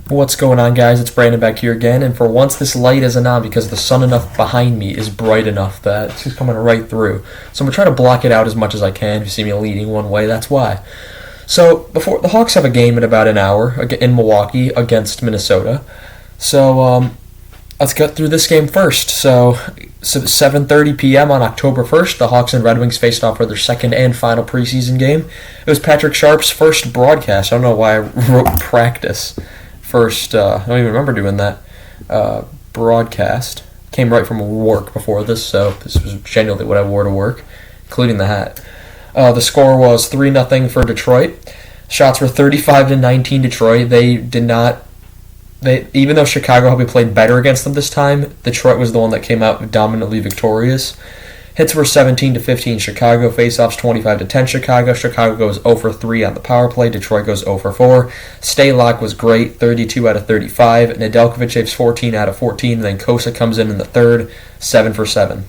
What's going on, guys? It's Brandon back here again, and for once this light isn't on because the sun enough behind me is bright enough that it's just coming right through. So I'm going to try to block it out as much as I can. If you see me leaning one way, that's why. So before the Hawks have a game in about an hour in Milwaukee against Minnesota. So let's get through this game first. So 7:30 p.m. on October 1st, the Hawks and Red Wings faced off for their second and final preseason game. It was Patrick Sharp's first broadcast. I don't know why I wrote practice. First, I don't even remember doing that broadcast. Came right from work before this, so this was genuinely what I wore to work, including the hat. The score was 3-0 for Detroit. Shots were 35-19 Detroit. Even though Chicago probably played better against them this time, Detroit was the one that came out dominantly victorious. Hits were 17-15 Chicago. Faceoffs 25-10 Chicago. Chicago goes 0 for 3 on the power play. Detroit goes 0 for 4. Staylock was great, 32 out of 35. Nedeljkovic saves 14 out of 14. And then Kosa comes in the third, 7 for 7.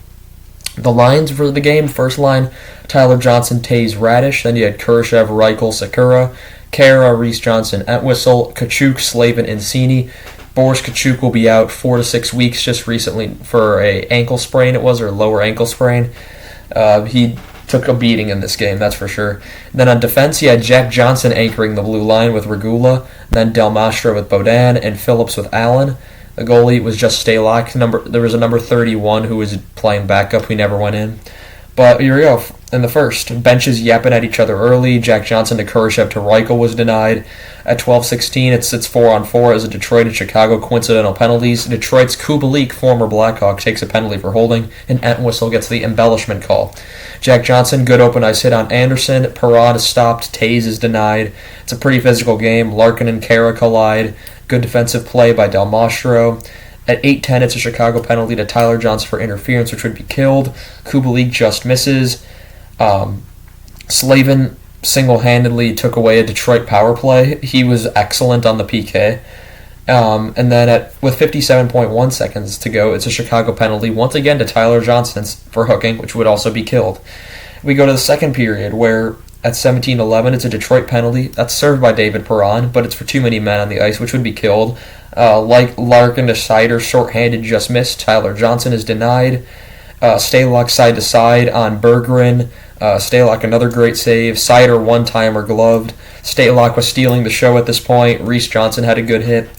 The lines for the game: first line, Tyler Johnson, Taze, Radish. Then you had Kurashev, Reichel, Sakura, Kara, Reese Johnson, Entwistle, Kachuk, Slavin, and Cini. Boris Kachuk will be out 4 to 6 weeks just recently for a ankle sprain, or lower ankle sprain. He took a beating in this game, that's for sure. Then on defense, you had Jack Johnson anchoring the blue line with Regula, then Del Mastro with Bodan, and Phillips with Allen. The goalie was just Staylock. There was a number 31 who was playing backup who never went in. But here we go. In the first, benches yapping at each other early. Jack Johnson to Kurashev to Reichel was denied. At 12:16, it sits 4-on-4 as a Detroit and Chicago coincidental penalties. Detroit's Kubalik, former Blackhawk, takes a penalty for holding, and Entwistle gets the embellishment call. Jack Johnson, good open ice hit on Anderson. Perron is stopped. Taze is denied. It's a pretty physical game. Larkin and Kara collide. Good defensive play by Del Mastro. At 8:10, it's a Chicago penalty to Tyler Johnson for interference, which would be killed. Kubalik just misses. Slavin single-handedly took away a Detroit power play. He was excellent on the PK. And then with 57.1 seconds to go, it's a Chicago penalty, once again to Tyler Johnson for hooking, which would also be killed. We go to the second period, where at 17:11, it's a Detroit penalty. That's served by David Perron, but it's for too many men on the ice, which would be killed. Like Larkin to Sider, shorthanded, just missed. Tyler Johnson is denied. Staylock side to side on Bergeron. Staylock another great save. Sider one-timer gloved. Staylock was stealing the show at this point. Reese Johnson had a good hit.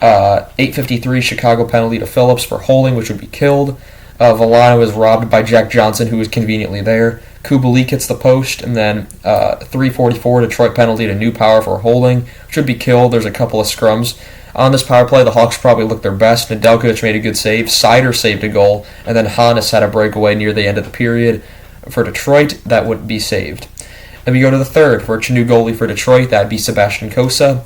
8:53 Chicago penalty to Phillips for holding, which would be killed. Villano was robbed by Jack Johnson, who was conveniently there. Kubalik hits the post, and then 3:44 Detroit penalty to New Power for holding, which would be killed. There's a couple of scrums. On this power play, the Hawks probably looked their best. Nedeljkovic made a good save. Sider saved a goal, and then Hannes had a breakaway near the end of the period for Detroit that would be saved. And we go to the third for a new goalie for Detroit. That'd be Sebastian Kosa.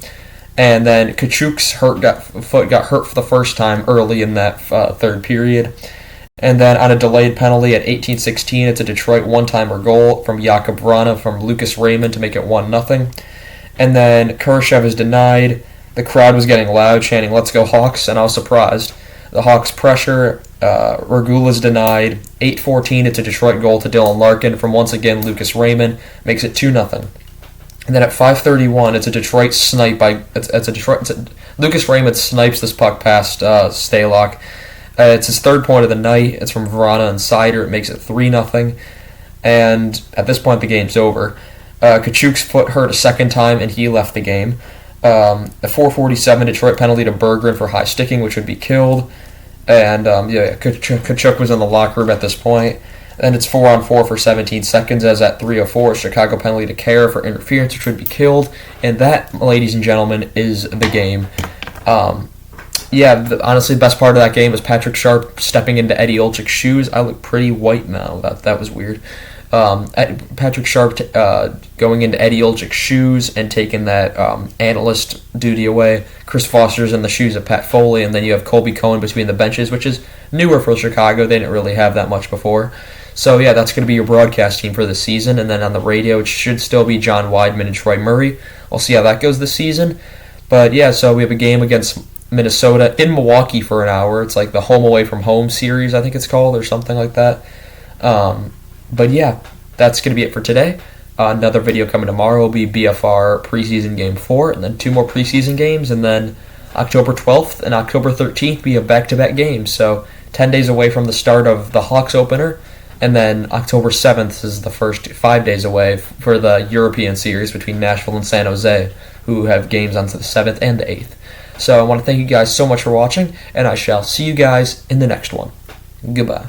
And then Kachuk's foot got hurt for the first time early in that third period. And then on a delayed penalty at 18:16, it's a Detroit one-timer goal from Jakub Vrana from Lucas Raymond to make it 1-0. And then Kurashev is denied. The crowd was getting loud, chanting, "Let's go Hawks," and I was surprised. The Hawks pressure. Regula's denied. 8:14, it's a Detroit goal to Dylan Larkin from, once again, Lucas Raymond. Makes it 2-0. And then at 5:31, it's a Detroit snipe by... Lucas Raymond snipes this puck past Staylock. It's his third point of the night. It's from Vrana and Sider. It makes it 3-0. And at this point, the game's over. Kachuk's foot hurt a second time, and he left the game. A 4:47 Detroit penalty to Bergeron for high sticking, which would be killed. And Kachuk was in the locker room at this point. Then it's 4-on-4 for 17 seconds, as at 3:04, Chicago penalty to Kara for interference, which would be killed. And that, ladies and gentlemen, is the game. Honestly, the best part of that game was Patrick Sharp stepping into Eddie Olczyk's shoes. I look pretty white now. That was weird. Patrick Sharp going into Eddie Olczyk's shoes and taking that analyst duty away. Chris Foster's in the shoes of Pat Foley, and then you have Colby Cohen between the benches, which is newer for Chicago. They didn't really have that much before. So, yeah, that's going to be your broadcast team for the season. And then on the radio, it should still be John Weidman and Troy Murray. We'll see how that goes this season. But, yeah, so we have a game against Minnesota in Milwaukee for an hour. It's like the home away from home series, I think it's called, or something like that. But yeah, that's going to be it for today. Another video coming tomorrow will be BFR preseason game 4, and then 2 more preseason games, and then October 12th and October 13th, we have back-to-back games. So 10 days away from the start of the Hawks opener, and then October 7th is the first 5 days away for the European series between Nashville and San Jose, who have games on the 7th and the 8th. So I want to thank you guys so much for watching, and I shall see you guys in the next one. Goodbye.